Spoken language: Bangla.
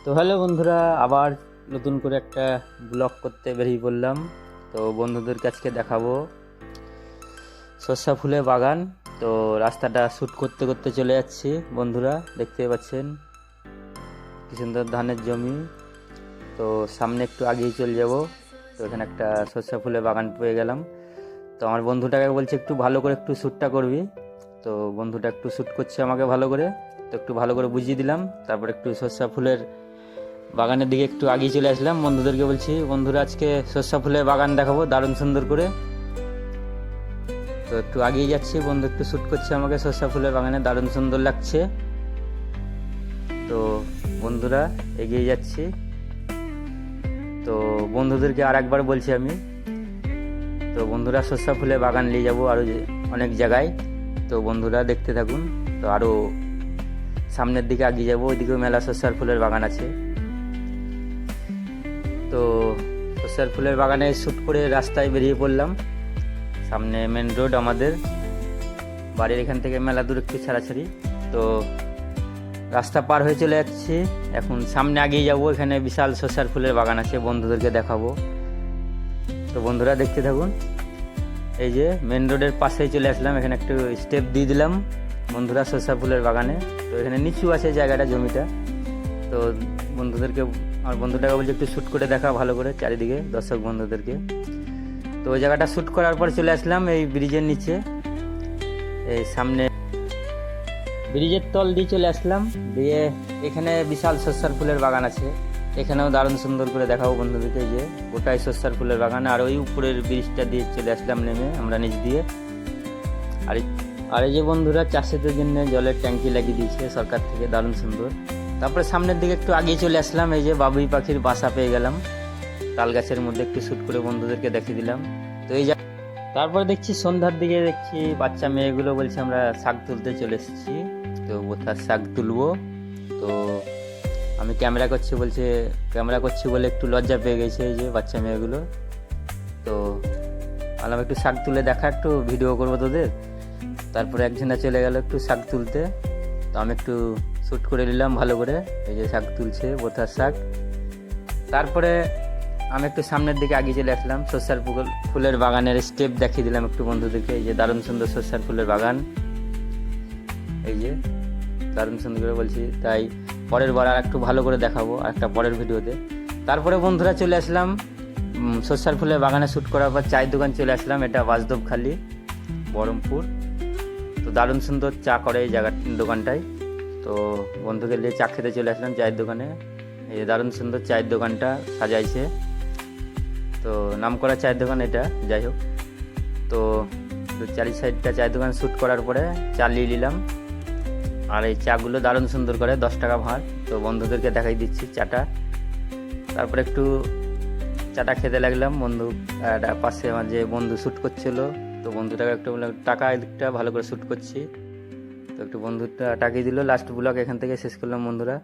তো হ্যালো বন্ধুরা, আবার নতুন করে একটা ব্লগ করতে বেরিয়ে পড়লাম। তো বন্ধুদের কাছকে দেখাবো সর্ষা ফুলের বাগান। তো রাস্তাটা শ্যুট করতে করতে চলে যাচ্ছি। বন্ধুরা দেখতে পাচ্ছেন কি সুন্দর ধানের জমি। তো সামনে একটু আগেই চলে যাব। তো এখানে একটা সর্ষা ফুলের বাগান পেয়ে গেলাম। তো আমার বন্ধুটাকে বলছে একটু ভালো করে একটু শ্যুটটা করবি। তো বন্ধুটা একটু শ্যুট করছে আমাকে ভালো করে। তো একটু ভালো করে বুঝিয়ে দিলাম। তারপর একটু সর্ষা ফুলের বাগানের দিকে একটু আগিয়ে চলে আসলাম। বন্ধুদেরকে বলছি, বন্ধুরা আজকে সর্ষা ফুলের বাগান দেখাবো দারুণ সুন্দর করে। তো একটু আগিয়ে যাচ্ছি, বন্ধু একটু শ্যুট করছে আমাকে সর্ষা ফুলের বাগানে, দারুণ সুন্দর লাগছে। তো বন্ধুরা এগিয়ে যাচ্ছি। তো বন্ধুদেরকে আর একবার বলছি আমি, তো বন্ধুরা সর্ষা ফুলের বাগান নিয়ে যাবো আরও অনেক জায়গায়। তো বন্ধুরা দেখতে থাকুন। তো আরও সামনের দিকে এগিয়ে যাবো, ওইদিকেও মেলা সর্ষার ফুলের বাগান আছে। তো সর্ষার ফুলের বাগানে শ্যুট করে রাস্তায় বেরিয়ে পড়লাম। সামনে মেন রোড, আমাদের বাড়ির এখান থেকে মেলা দূর একটু ছাড়াছাড়ি। তো রাস্তা পার হয়ে চলে যাচ্ছি। এখন সামনে আগিয়ে যাব, এখানে বিশাল সর্ষার ফুলের বাগান আছে, বন্ধুদেরকে দেখাবো। তো বন্ধুরা দেখতে থাকুন। এই যে মেন রোডের পাশেই চলে আসলাম, এখানে একটু স্টেপ দিয়ে দিলাম বন্ধুরা সর্ষা ফুলের বাগানে। তো এখানে নিচু আছে জায়গাটা, জমিটা। তো বন্ধুদেরকে, আমার বন্ধুটাকে বলছে একটু শ্যুট করে দেখা ভালো করে চারিদিকে দর্শক বন্ধুদেরকে। তো ওই জায়গাটা শ্যুট করার পর চলে আসলাম এই ব্রিজের নিচে। এই সামনে ব্রিজের তল দিয়ে চলে আসলাম, দিয়ে এখানে বিশাল সর্ষার ফুলের বাগান আছে। এখানেও দারুণ সুন্দর করে দেখাবো বন্ধুদেরকে। এই যে গোটাই সর্ষার ফুলের বাগান। আর ওই উপরের ব্রিজটা দিয়ে চলে আসলাম নেমে আমরা নিচ দিয়ে। আর এই যে বন্ধুরা চাষিদের জন্য জলের ট্যাঙ্কি লাগিয়ে দিয়েছে সরকার থেকে, দারুণ সুন্দর। তারপরে সামনের দিকে একটু আগিয়ে চলে আসলাম, এই যে বাবুই পাখির বাসা পেয়ে গেলাম তাল গাছের মধ্যে, একটু শ্যুট করে বন্ধুদেরকে দেখিয়ে দিলাম। তো এই তারপরে দেখছি সন্ধ্যার দিকে দেখছি বাচ্চা মেয়েগুলো বলছে আমরা শাক তুলতে চলে এসেছি। তো কোথায় শাক তুলবো। তো আমি ক্যামেরা করছি বলছে, ক্যামেরা করছি বলে একটু লজ্জা পেয়ে গেছে এই যে বাচ্চা মেয়েগুলো। তো বললাম একটু শাক তুলে দেখা, একটু ভিডিও করবো তোদের। তারপরে একজনা চলে গেল একটু শাক তুলতে। তো আমি একটু শ্যুট করে নিলাম ভালো করে। এই যে শাক তুলছে, বোথার শাক। তারপরে আমি একটু সামনের দিকে আগিয়ে চলে আসলাম, সর্ষার ফুলের বাগানের স্টেপ দেখিয়ে দিলাম একটু বন্ধুদেরকে। এই যে দারুণ সুন্দর সর্ষার ফুলের বাগান, এই যে দারুণ সুন্দর করে বলছি। তাই পরের বার আর একটু ভালো করে দেখাবো আর একটা পরের ভিডিওতে। তারপরে বন্ধুরা চলে আসলাম সর্ষার ফুলের বাগানে শ্যুট করার পর চায়ের দোকান চলে আসলাম, এটা বাসদেবখালি, বহরমপুর। তো দারুণ সুন্দর চা করে এই দোকানটায়। তো বন্ধুকে নিয়ে চা খেতে চলে আসলাম চায়ের দোকানে। এই দারুণ সুন্দর চায়ের দোকানটা সাজাইছে। তো নাম করা চায়ের দোকান এটা, যাই হোক। তো চারি সাইডটা চায়ের দোকান শ্যুট করার পরে চা নিয়ে নিলাম। আর এই চাগুলো দারুণ সুন্দর করে, 10 টাকা ভাঁড়। তো বন্ধুদেরকে দেখাই দিচ্ছি চাটা। তারপরে একটু চাটা খেতে লাগলাম। বন্ধু পাশে আমার যে বন্ধু শ্যুট করছিল, তো বন্ধুটাকে একটু বললাম টাকা এদিকটা ভালো করে শ্যুট করছি। তো একটু বন্ধুটা টাকিয়ে দিল। লাস্ট ব্লগ এখান থেকে শেষ করলাম বন্ধুরা।